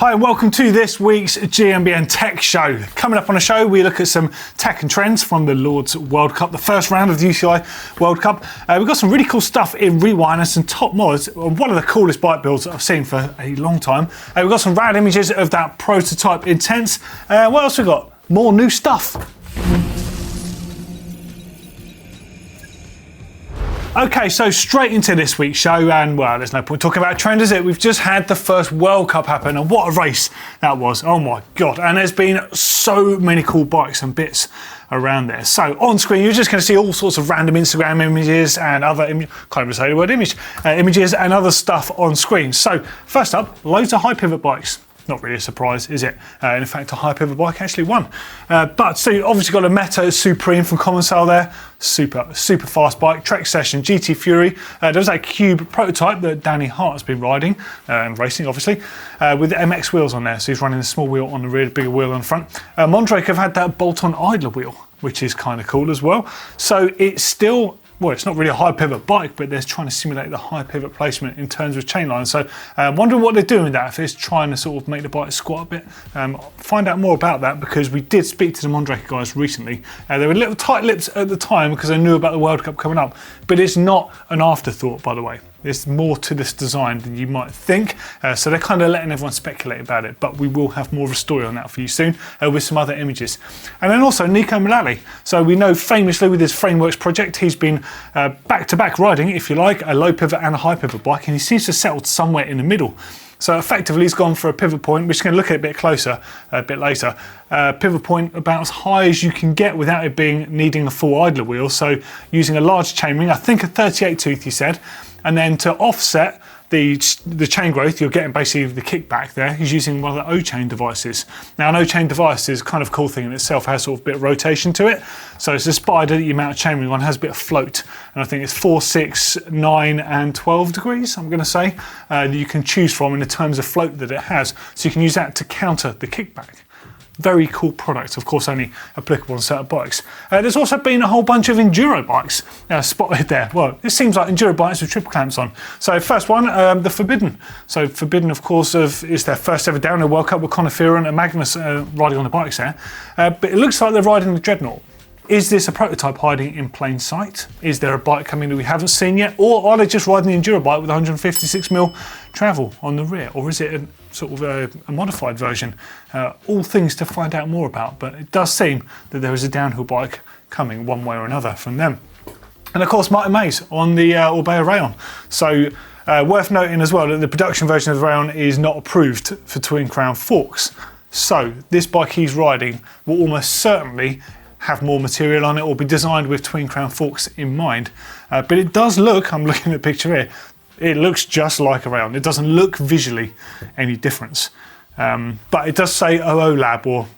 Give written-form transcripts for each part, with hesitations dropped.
Hi and welcome to this week's GMBN Tech Show. Coming up on the show, we look at some tech and trends from the Lourdes World Cup, the first round of the UCI World Cup. We've got some really cool stuff in rewind and some top mods. One of the coolest bike builds that I've seen for a long time. We've got some rad images of that prototype Intense. What else we got? More new stuff. Okay, so straight into this week's show, and well, there's no point talking about a trend, is it? We've just had the first World Cup happen, and what a race that was. Oh my God. And there's been so many cool bikes and bits around there. So on screen, you're just going to see all sorts of random Instagram images and other, can't even say the word image, images and other stuff on screen. So first up, loads of high pivot bikes. Not really a surprise, is it? In fact, a high pivot bike actually won. But so you obviously got a Meta Supreme from Commensale there. Super fast bike. Trek Session GT Fury. There was that Cube prototype that Danny Hart has been riding and racing, obviously, with the MX wheels on there. So he's running the small wheel on the rear, bigger wheel on the front. Mondrake have had that bolt-on idler wheel, which is kind of cool as well. So it's still, well, it's not really a high pivot bike, but they're trying to simulate the high pivot placement in terms of chain line. So wondering what they're doing with that, if it's trying to sort of make the bike squat a bit. Find out more about that, because we did speak to the Mondrake guys recently. They were a little tight-lipped at the time because they knew about the World Cup coming up, but it's not an afterthought, by the way. There's more to this design than you might think, so they're kind of letting everyone speculate about it, but we will have more of a story on that for you soon with some other images. And then also Nico Mullally. So we know famously with his Frameworks project, he's been back-to-back riding, if you like, a low pivot and a high pivot bike, and he seems to have settled somewhere in the middle. So effectively he's gone for a pivot point, which is going to look at it a bit closer a bit later. Pivot point about as high as you can get without it needing a full idler wheel. So using a large chainring, I think a 38 tooth he said, and then to offset the chain growth, you're getting basically the kickback there. He's using one of the O-chain devices. Now an O-chain device is kind of a cool thing in itself, has sort of a bit of rotation to it. So it's a spider that you mount a chainring on, has a bit of float. And I think it's 4, 6, 9 and 12 degrees, I'm going to say, that you can choose from in the terms of float that it has. So you can use that to counter the kickback. Very cool product, of course only applicable on certain bikes. There's also been a whole bunch of Enduro bikes spotted there. Well, it seems like Enduro bikes with triple clamps on. So first one, the Forbidden. So Forbidden, of course, is their first ever downhill World Cup with Conor Fearon and Magnus riding on the bikes there. But it looks like they're riding the Dreadnought. Is this a prototype hiding in plain sight? Is there a bike coming that we haven't seen yet? Or are they just riding the Enduro bike with 156mm travel on the rear? Or is it a sort of a modified version? All things to find out more about, but it does seem that there is a downhill bike coming one way or another from them. And of course, Martin Mays on the Orbea Rayon. So worth noting as well that the production version of the Rayon is not approved for twin crown forks. So this bike he's riding will almost certainly have more material on it or be designed with twin crown forks in mind. But it does look, I'm looking at the picture here, it looks just like a Rayon. It doesn't look visually any difference. But it does say OO Lab or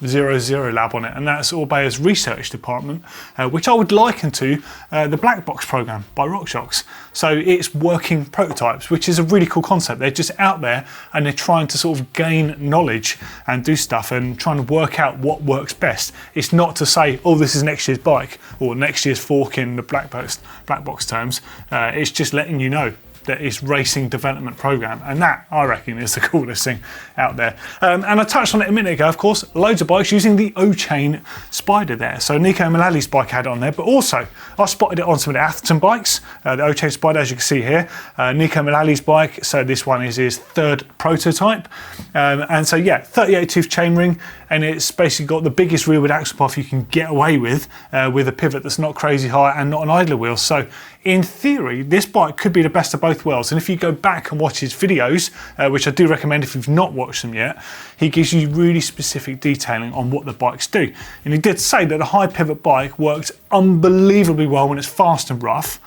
00 Lab on it, and that's Orbea's research department, which I would liken to the Black Box program by RockShox. So it's working prototypes, which is a really cool concept. They're just out there and they're trying to sort of gain knowledge and do stuff and trying to work out what works best. It's not to say, oh, this is next year's bike or next year's fork in the Black Box terms. It's just letting you know that it's racing development program, and that I reckon is the coolest thing out there. And I touched on it a minute ago, of course, loads of bikes using the O-chain spider there. So Nico Mullally's bike had it on there, but also I spotted it on some of the Atherton bikes, the O-chain spider, as you can see here. Nico Mullally's bike, so this one is his third prototype. And so yeah, 38 tooth chainring, and it's basically got the biggest rearward axle path you can get away with a pivot that's not crazy high and not an idler wheel. So in theory, this bike could be the best of both worlds. And if you go back and watch his videos, which I do recommend if you've not watched them yet, he gives you really specific detailing on what the bikes do. And he did say that the high pivot bike works unbelievably well when it's fast and rough,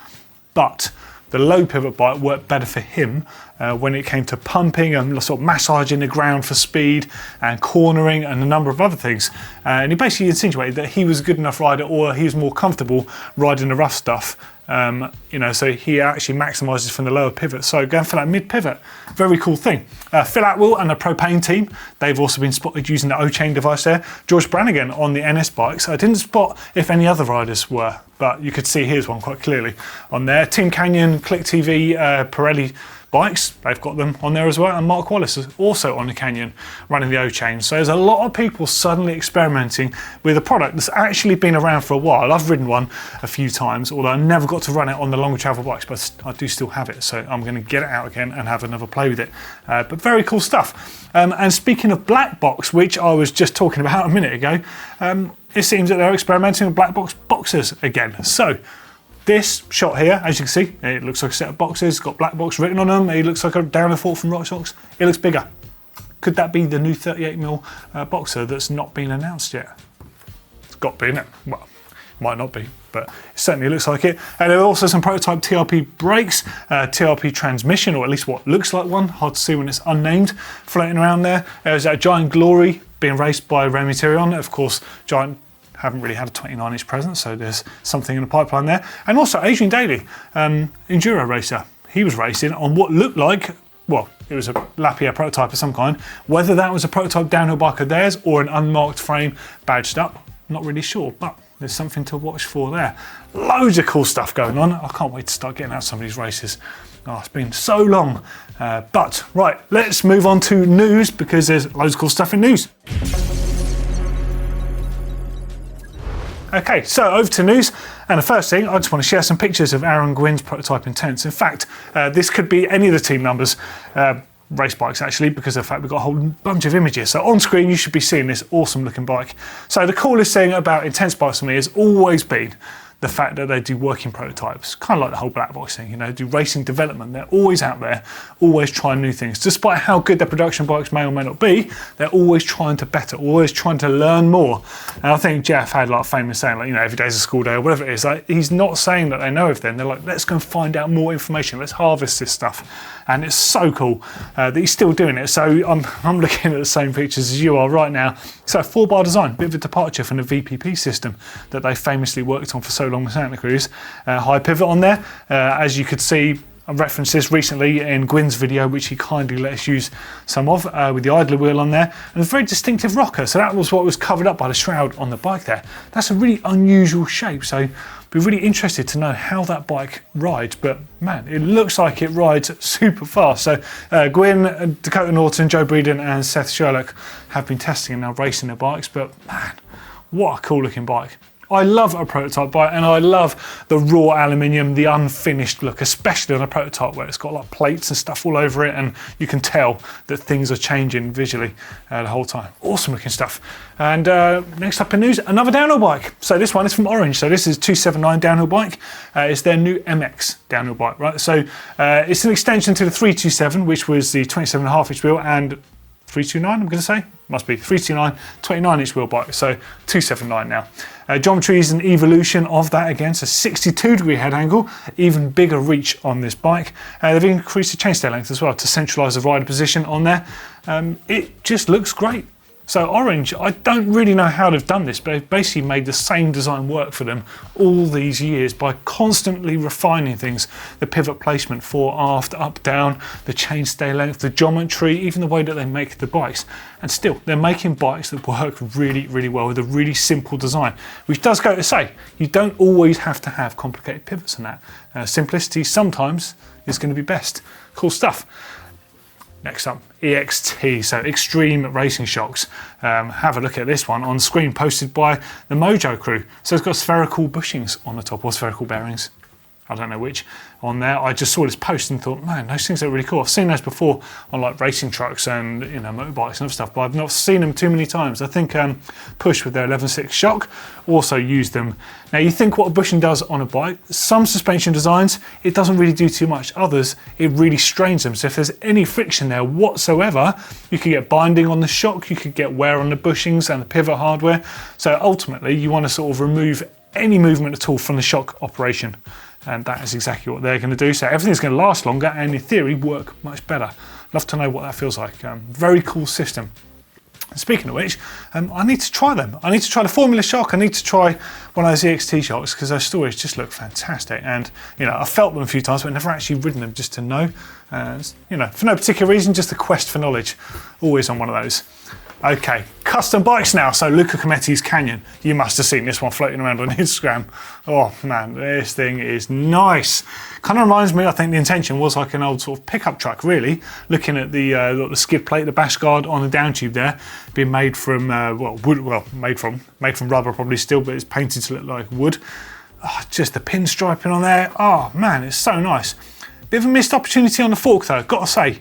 but the low pivot bike worked better for him when it came to pumping and sort of massaging the ground for speed and cornering and a number of other things. And he basically insinuated that he was a good enough rider, or he was more comfortable riding the rough stuff. So he actually maximises from the lower pivot. So going for that mid pivot, very cool thing. Phil Atwell and the Propane team, they've also been spotted using the O-chain device there. George Brannigan on the NS bikes. I didn't spot if any other riders were, but you could see his one quite clearly on there. Team Canyon, Click TV, Pirelli bikes, they've got them on there as well, and Mark Wallace is also on the Canyon running the O-Chain. So there's a lot of people suddenly experimenting with a product that's actually been around for a while. I've ridden one a few times, although I never got to run it on the longer travel bikes, but I do still have it, so I'm going to get it out again and have another play with it. But very cool stuff. And speaking of black box, which I was just talking about a minute ago, it seems that they're experimenting with black box boxes again. So this shot here, as you can see, it looks like a set of boxes, it's got black box written on them, it looks like a downhill fault from RockShox. It looks bigger. Could that be the new 38mm boxer that's not been announced yet? It's got to be, isn't it? Well, might not be, but it certainly looks like it. And there are also some prototype TRP brakes, TRP transmission, or at least what looks like one, hard to see when it's unnamed, floating around there. There's a Giant Glory being raced by Remy Therion. Of course, Giant haven't really had a 29-inch presence, so there's something in the pipeline there. And also Adrian Daly, Enduro racer. He was racing on what looked like, well, it was a Lapierre prototype of some kind. Whether that was a prototype downhill bike of theirs or an unmarked frame badged up, not really sure, but there's something to watch for there. Loads of cool stuff going on. I can't wait to start getting out some of these races. Oh, it's been so long. But right, let's move on to news, because there's loads of cool stuff in news. Okay, so over to news, and the first thing, I just want to share some pictures of Aaron Gwynn's prototype Intense. In fact, this could be any of the team numbers, race bikes actually, because of the fact we've got a whole bunch of images. So on screen you should be seeing this awesome looking bike. So the coolest thing about Intense bikes for me has always been the fact that they do working prototypes, kind of like the whole black box thing, you know, do racing development. They're always out there, always trying new things. Despite how good their production bikes may or may not be, they're always trying to better, always trying to learn more. And I think Jeff had like a famous saying, like, you know, every day's a school day or whatever it is. Like, he's not saying that they know everything. They're like, let's go and find out more information. Let's harvest this stuff. And it's so cool that he's still doing it. So I'm looking at the same features as you are right now. So 4-bar design, bit of a departure from the VPP system that they famously worked on for so long with Santa Cruz. High pivot on there, as you could see. I referenced this recently in Gwynn's video, which he kindly let us use some of, with the idler wheel on there, and a very distinctive rocker. So that was what was covered up by the shroud on the bike there. That's a really unusual shape, so I'd be really interested to know how that bike rides, but man, it looks like it rides super fast. So Gwynn, Dakota Norton, Joe Breeden and Seth Sherlock have been testing and now racing their bikes, but man, what a cool looking bike. I love a prototype bike, and I love the raw aluminium, the unfinished look, especially on a prototype where it's got like plates and stuff all over it, and you can tell that things are changing visually the whole time. Awesome looking stuff. And next up in news, another downhill bike. So this one is from Orange. So this is 279 downhill bike. It's their new MX downhill bike, right? So it's an extension to the 327, which was the 27.5-inch wheel, and 329, I'm going to say? Must be 329, 29-inch wheel bike, so 279 now. Geometry is an evolution of that again, so 62-degree head angle, even bigger reach on this bike. They've increased the chainstay length as well to centralise the rider position on there. It just looks great. So Orange, I don't really know how they've done this, but they've basically made the same design work for them all these years by constantly refining things. The pivot placement, fore, aft, up, down, the chainstay length, the geometry, even the way that they make the bikes. And still, they're making bikes that work really, really well with a really simple design, which does go to say, you don't always have to have complicated pivots in that. Simplicity sometimes is going to be best. Cool stuff. Next up, EXT, so Extreme Racing Shocks. Have a look at this one on screen, posted by the Mojo crew. So it's got spherical bushings on the top, or spherical bearings. I don't know which on there. I just saw this post and thought, man, those things are really cool. I've seen those before on like racing trucks and, you know, motorbikes and other stuff, but I've not seen them too many times. I think Push with their 11.6 shock also used them. Now you think what a bushing does on a bike, some suspension designs, it doesn't really do too much. Others, it really strains them. So if there's any friction there whatsoever, you could get binding on the shock, you could get wear on the bushings and the pivot hardware. So ultimately you want to sort of remove any movement at all from the shock operation. And that is exactly what they're going to do. So everything's going to last longer and in theory work much better. Love to know what that feels like. Very cool system. Speaking of which, I need to try them. I need to try the Formula Shock. I need to try one of those EXT shocks because those stories just look fantastic. And, you know, I've felt them a few times, but never actually ridden them just to know. You know, for no particular reason, just a quest for knowledge. Always on one of those. Okay, custom bikes now. So Luca Cometti's Canyon. You must have seen this one floating around on Instagram. Oh man, this thing is nice. Kind of reminds me, I think the intention was like an old sort of pickup truck, really. Looking at the skid plate, the bash guard on the down tube there, being made from wood. Well, made from rubber probably still, but it's painted to look like wood. Oh, just the pinstriping on there. Oh man, it's so nice. Bit of a missed opportunity on the fork though, got to say.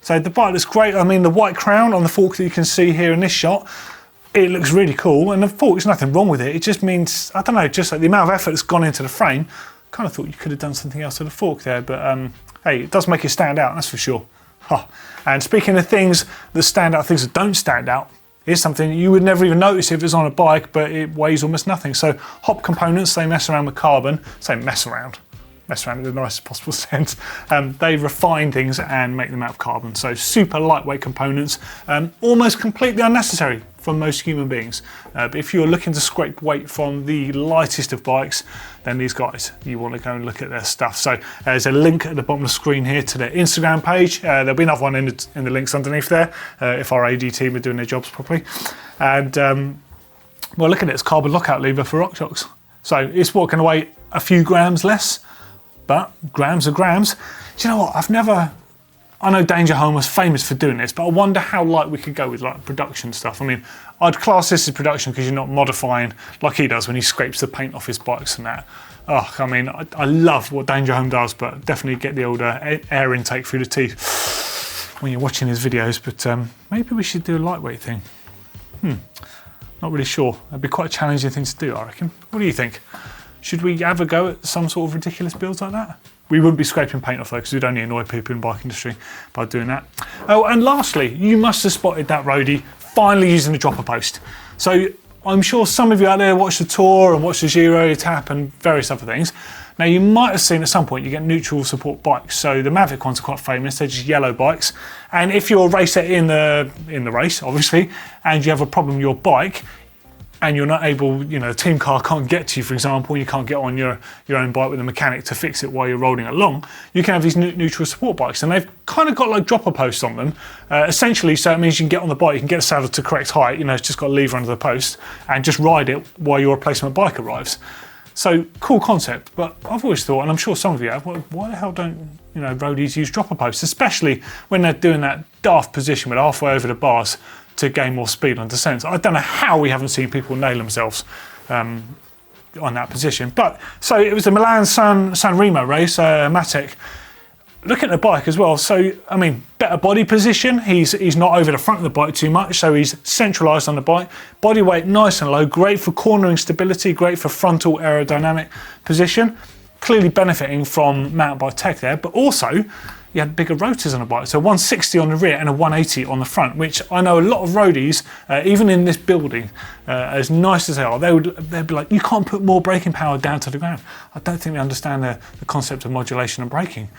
So the bike looks great. I mean, the white crown on the fork that you can see here in this shot, it looks really cool. And the fork, there's nothing wrong with it. It just means, I don't know, just like the amount of effort that's gone into the frame. Kind of thought you could have done something else with the fork there, but hey, it does make it stand out, that's for sure. Huh. And speaking of things that stand out, things that don't stand out, here's something you would never even notice if it's on a bike, but it weighs almost nothing. So hop components, they mess around with carbon. Say mess around in the nicest possible sense. They refine things and make them out of carbon. So super lightweight components, almost completely unnecessary for most human beings. But if you're looking to scrape weight from the lightest of bikes, then these guys, you want to go and look at their stuff. So there's a link at the bottom of the screen here to their Instagram page. There'll be another one in the links underneath there, if our AD team are doing their jobs properly. And well, look at it, it's carbon lockout lever for rock shocks. So it's walking away a few grams less, but grams are grams. Do you know what? I know Danger Home was famous for doing this, but I wonder how light we could go with like production stuff. I mean, I'd class this as production because you're not modifying like he does when he scrapes the paint off his bikes and that. Oh, I mean, I love what Danger Home does, but definitely get the old air intake through the teeth when you're watching his videos. But maybe we should do a lightweight thing. Not really sure. That'd be quite a challenging thing to do, I reckon. What do you think? Should we have a go at some sort of ridiculous builds like that? We wouldn't be scraping paint off though, because we'd only annoy people in the bike industry by doing that. Oh, and lastly, you must have spotted that roadie finally using the dropper post. So I'm sure some of you out there watch the Tour and watch the Giro, Tap and various other things. Now you might have seen at some point you get neutral support bikes. So the Mavic ones are quite famous, they're just yellow bikes. And if you're a racer in the race, obviously, and you have a problem with your bike, and you're not able, the team car can't get to you, for example, you can't get on your own bike with a mechanic to fix it while you're rolling along, you can have these neutral support bikes, and they've kind of got like dropper posts on them, essentially, so it means you can get on the bike, you can get the saddle to correct height, it's just got a lever under the post, and just ride it while your replacement bike arrives. So, cool concept, but I've always thought, and I'm sure some of you have, well, why the hell don't, roadies use dropper posts, especially when they're doing that daft position with halfway over the bars, to gain more speed on descents. I don't know how we haven't seen people nail themselves on that position. But so it was the Milan San Remo race, Matek. Look at the bike as well. So I mean, better body position. He's not over the front of the bike too much, so he's centralised on the bike. Body weight nice and low, great for cornering stability, great for frontal aerodynamic position. Clearly benefiting from mountain bike tech there, but also you had bigger rotors on the bike, so 160 on the rear and a 180 on the front, which I know a lot of roadies, even in this building, as nice as they are, they'd be like, you can't put more braking power down to the ground. I don't think they understand the concept of modulation and braking,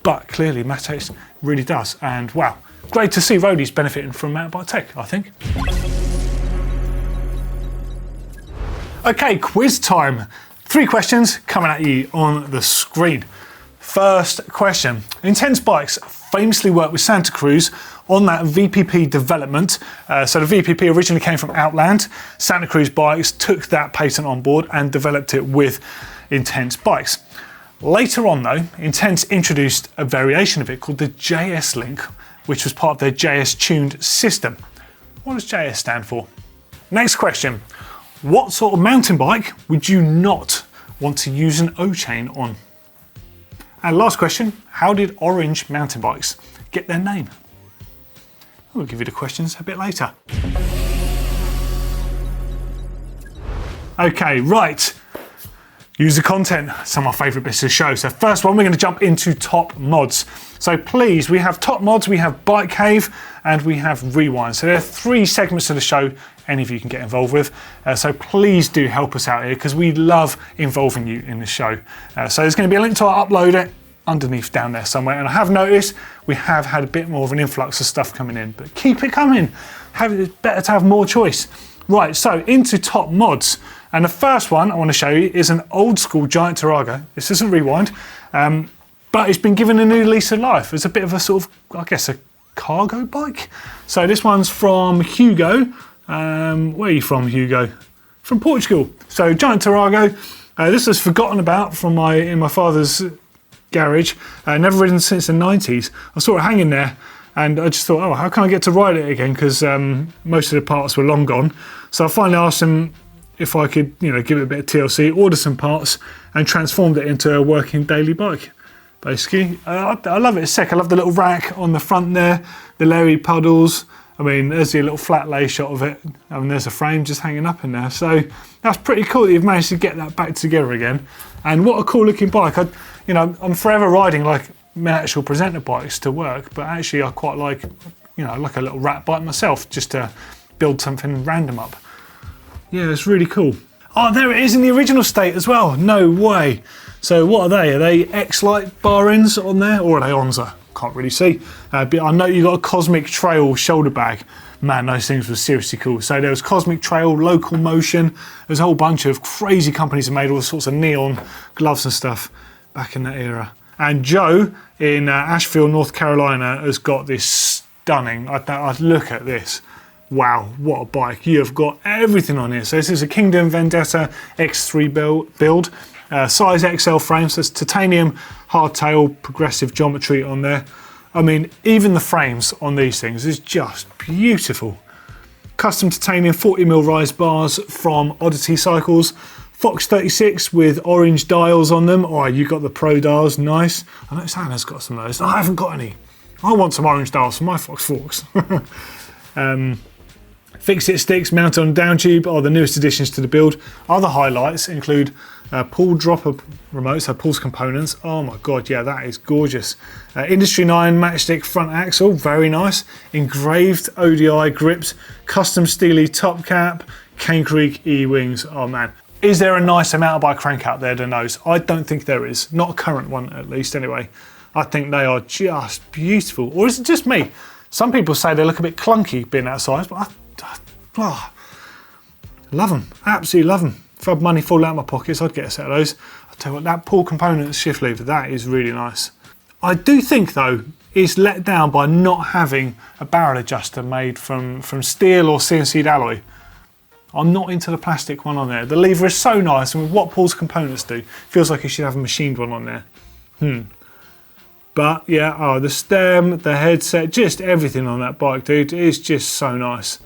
but clearly Matex really does, and wow, great to see roadies benefiting from mountain bike tech, I think. Okay, quiz time. 3 questions coming at you on the screen. First question. Intense Bikes famously worked with Santa Cruz on that VPP development. So the VPP originally came from Outland. Santa Cruz Bikes took that patent on board and developed it with Intense Bikes. Later on though, Intense introduced a variation of it called the JS Link, which was part of their JS tuned system. What does JS stand for? Next question. What sort of mountain bike would you not want to use an O-chain on? And last question, how did orange mountain bikes get their name? We'll give you the questions a bit later. Okay, right. User content, some of my favourite bits of the show. So first one, we're going to jump into top mods. So please, we have top mods, we have Bike Cave, and we have Rewind. So there are 3 segments of the show any of you can get involved with. So please do help us out here because we love involving you in the show. So there's going to be a link to our uploader underneath down there somewhere. And I have noticed we have had a bit more of an influx of stuff coming in, but keep it coming. It's better to have more choice. Right, so into top mods. And the first one I want to show you is an old school Giant Tarago. This isn't Rewind, but it's been given a new lease of life. It's a bit of a sort of, I guess, a cargo bike. So this one's from Hugo. Where are you from, Hugo? From Portugal. So Giant Tarago. This was forgotten about from in my father's garage. Never ridden since the 90s. I saw it hanging there and I just thought, oh, how can I get to ride it again? Because most of the parts were long gone. So I finally asked him if I could, give it a bit of TLC, order some parts and transformed it into a working daily bike. Basically, I love it. It's sick. I love the little rack on the front there, the Larry puddles. I mean, there's the little flat lay shot of it. I mean, there's a frame just hanging up in there. So that's pretty cool that you've managed to get that back together again. And what a cool looking bike. I'm forever riding like miniature presenter bikes to work, but actually I quite like, like a little rat bike myself, just to build something random up. Yeah, it's really cool. Oh, there it is in the original state as well. No way. So what are they? Are they X-Lite bar ends on there, or are they Onza? Can't really see. But I know you got a Cosmic Trail shoulder bag. Man, those things were seriously cool. So there was Cosmic Trail, Local Motion. There's a whole bunch of crazy companies that made all sorts of neon gloves and stuff back in that era. And Joe in Asheville, North Carolina, has got this stunning. I'd look at this. Wow, what a bike. You have got everything on here. So this is a Kingdom Vendetta X3 build. Size XL frame, so it's titanium hardtail progressive geometry on there. I mean, even the frames on these things is just beautiful. Custom titanium 40mm rise bars from Oddity Cycles. Fox 36 with orange dials on them. Oh, you got the Pro dials, nice. I know Santa's got some of those. I haven't got any. I want some orange dials for my Fox Forks. Fix-It sticks mounted on down tube are the newest additions to the build. Other highlights include pull dropper remotes, so pulse components. Oh my god, yeah, that is gorgeous. Industry 9 matchstick front axle, very nice. Engraved ODI grips, custom steely top cap, Cane Creek E-wings. Oh man. Is there a nicer mountain bike crank out there than those? I don't think there is. Not a current one, at least, anyway. I think they are just beautiful. Or is it just me? Some people say they look a bit clunky being that size, but I love them. Absolutely love them. If I had money fall out of my pockets, I'd get a set of those. I'll tell you what, that pull component shift lever, that is really nice. I do think, though, it's let down by not having a barrel adjuster made from steel or CNC'd alloy. I'm not into the plastic one on there. The lever is so nice, and with what Paul's components do, feels like you should have a machined one on there. But yeah, the stem, the headset, just everything on that bike, dude, is just so nice.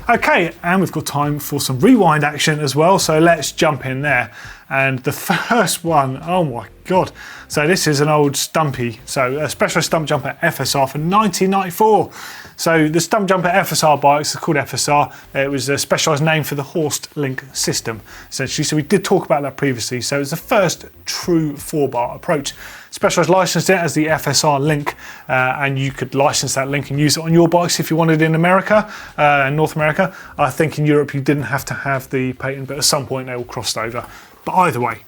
Okay, and we've got time for some rewind action as well, so let's jump in there. And the first one, oh my god. So this is an old Stumpy, so a Specialized Stump Jumper FSR from 1994. So the Stump Jumper FSR bikes are called FSR. It was a specialised name for the Horsed Link system, essentially. So we did talk about that previously. So it's the first true 4-bar approach. Specialized licensed it as the FSR Link, and you could license that link and use it on your bikes if you wanted in America, North America. I think in Europe you didn't have to have the patent, but at some point they all crossed over. But either way,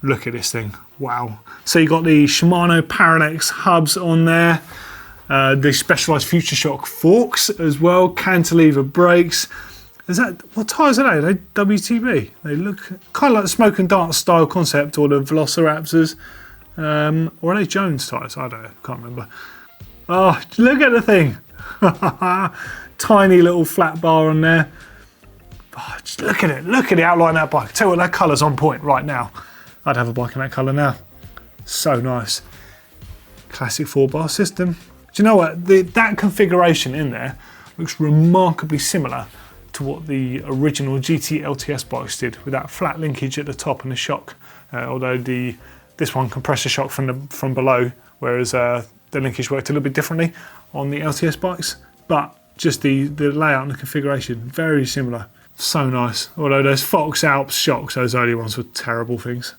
look at this thing. Wow. So you got the Shimano Parallax hubs on there. The specialised Future Shock forks as well, cantilever brakes. Is that, what tyres are they? Are they WTB? They look kind of like the Smoke and Dance style concept, or the Velociraptors. Or are they Jones tyres? I don't know, can't remember. Oh, look at the thing. Tiny little flat bar on there. Oh, just look at it. Look at the outline of that bike. Tell you what, that colour's on point right now. I'd have a bike in that colour now. So nice. Classic 4-bar system. Do you know what? That configuration in there looks remarkably similar to what the original GT LTS bikes did, with that flat linkage at the top and the shock. Although this one compressor shock from below, whereas the linkage worked a little bit differently on the LTS bikes. But just the layout and the configuration, very similar. So nice. Although those Fox Alps shocks, those early ones were terrible things.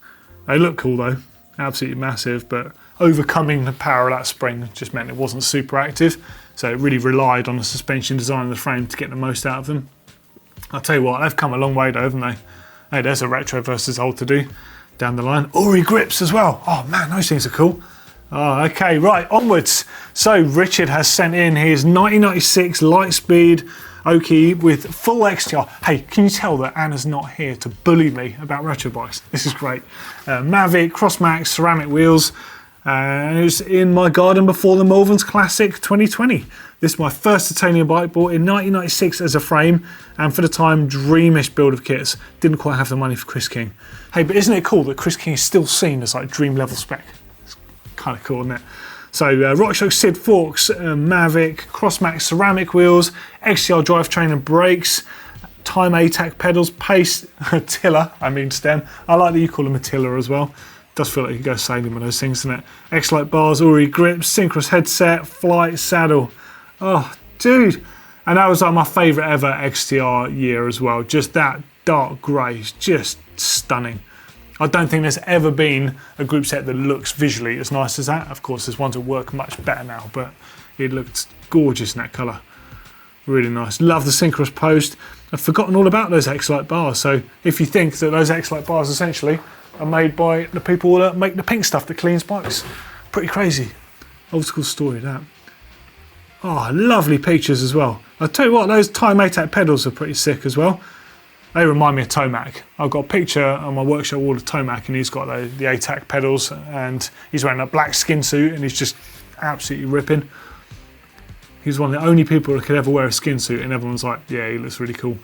They look cool though, absolutely massive, but overcoming the power of that spring just meant it wasn't super active. So it really relied on the suspension design of the frame to get the most out of them. I'll tell you what, they've come a long way though, haven't they? Hey, there's a retro versus old to do down the line. Ori grips as well. Oh man, those things are cool. Oh, okay, right, onwards. So Richard has sent in his 1996 Lightspeed Oki with full XTR. Hey, can you tell that Anna's not here to bully me about retro bikes? This is great. Mavic, Crossmax, ceramic wheels. And it was in my garden before the Malverns Classic 2020. This is my first titanium bike, bought in 1996 as a frame, and for the time, dreamish build of kits. Didn't quite have the money for Chris King. Hey, but isn't it cool that Chris King is still seen as like dream level spec? It's kind of cool, isn't it? So RockShox Sid forks, Mavic, Crossmax ceramic wheels, XCR drivetrain and brakes, Time ATAC pedals, Pace tiller, stem. I like that you call them a tiller as well. Does feel like you go sailing with those things, doesn't it? X-Lite bars, Uri grips, synchronous headset, flight saddle. Oh, dude. And that was like my favourite ever XTR year as well. Just that dark grey is just stunning. I don't think there's ever been a group set that looks visually as nice as that. Of course, there's ones that work much better now, but it looked gorgeous in that colour. Really nice. Love the synchronous post. I've forgotten all about those X-Lite bars. So if you think that those X-Lite bars essentially are made by the people that make the pink stuff that cleans bikes. Pretty crazy. Old school story, that. Oh, lovely pictures as well. I'll tell you what, those Time ATAC pedals are pretty sick as well. They remind me of Tomac. I've got a picture on my workshop wall of Tomac, and he's got the ATAC pedals, and he's wearing a black skin suit, and he's just absolutely ripping. He's one of the only people that could ever wear a skin suit, and everyone's like, yeah, he looks really cool.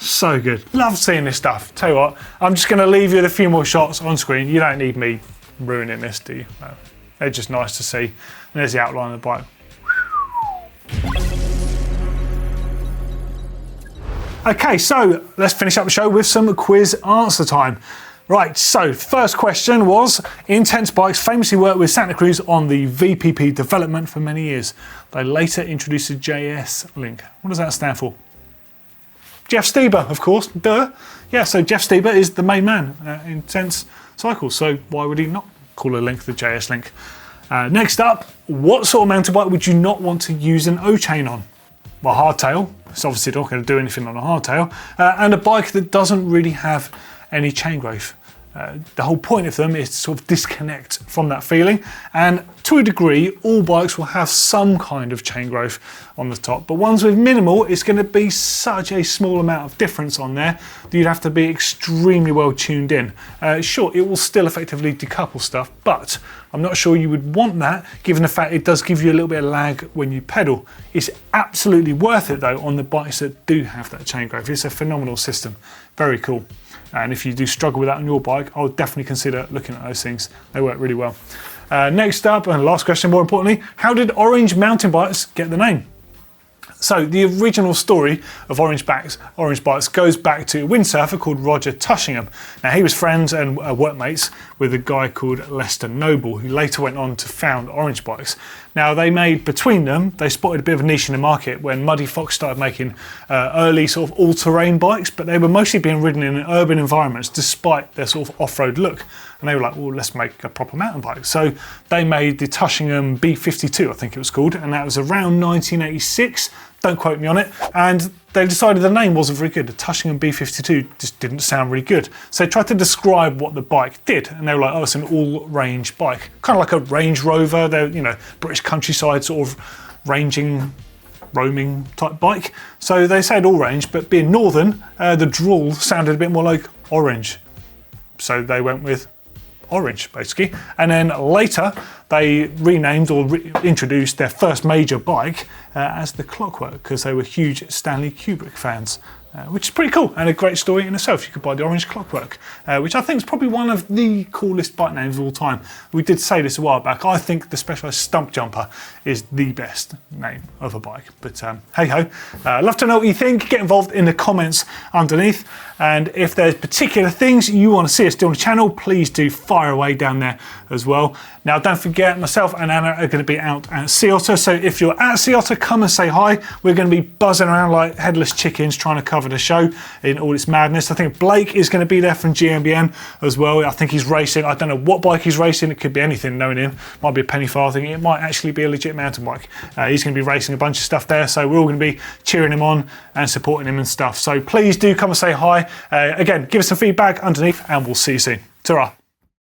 So good. Love seeing this stuff. Tell you what, I'm just going to leave you with a few more shots on screen. You don't need me ruining this, do you? No. They're just nice to see. And there's the outline of the bike. Okay, so let's finish up the show with some quiz answer time. Right, so first question was, Intense Bikes famously worked with Santa Cruz on the VPP development for many years. They later introduced the JS link. What does that stand for? Jeff Stieber, of course, duh. Yeah, so Jeff Stieber is the main man in Intense Cycles, so why would he not call a link the JS link? Next up, what sort of mountain bike would you not want to use an O-chain on? Well, hardtail, it's obviously not going to do anything on a hardtail, and a bike that doesn't really have any chain growth. The whole point of them is to sort of disconnect from that feeling, and to a degree all bikes will have some kind of chain growth on the top, but ones with minimal, it's going to be such a small amount of difference on there that you'd have to be extremely well tuned in. Sure, it will still effectively decouple stuff, but I'm not sure you would want that given the fact it does give you a little bit of lag when you pedal. It's absolutely worth it though on the bikes that do have that chain growth. It's a phenomenal system, very cool. And if you do struggle with that on your bike, I would definitely consider looking at those things. They work really well. Next up, and last question more importantly, how did Orange mountain bikes get the name? So the original story of Orange Bikes goes back to a windsurfer called Roger Tushingham. Now he was friends and workmates with a guy called Lester Noble, who later went on to found Orange Bikes. Now they made, between them, they spotted a bit of a niche in the market when Muddy Fox started making early sort of all-terrain bikes, but they were mostly being ridden in urban environments despite their sort of off-road look. And they were like, well, let's make a proper mountain bike. So they made the Tushingham B52, I think it was called, and that was around 1986. Don't quote me on it. And they decided the name wasn't very good. The Tushingham B52 just didn't sound really good. So they tried to describe what the bike did. And they were like, oh, it's an all-range bike. Kind of like a Range Rover. They're, you know, British countryside sort of roaming type bike. So they said all range, but being northern, the drawl sounded a bit more like orange. So they went with Orange, basically. And then later they renamed or introduced their first major bike as the Clockwork, because they were huge Stanley Kubrick fans, which is pretty cool and a great story in itself. You could buy the Orange Clockwork, which I think is probably one of the coolest bike names of all time. We did say this a while back. I think the Specialized Stump Jumper is the best name of a bike, but hey ho. Love to know what you think. Get involved in the comments underneath, and if there's particular things you want to see us do on the channel, please do fire away down there as well. Now don't forget, myself and Anna are going to be out at Sea Otter, so if you're at Sea Otter, come and say hi. We're going to be buzzing around like headless chickens trying to cover the show in all its madness. I think Blake is going to be there from GMBN as well. I think he's racing. I don't know what bike he's racing. It could be anything, knowing him. Might be a penny farthing. It might actually be a legit mountain bike. He's going to be racing a bunch of stuff there, so we're all going to be cheering him on and supporting him and stuff. So please do come and say hi. Again, give us some feedback underneath, and we'll see you soon. Ta-ra.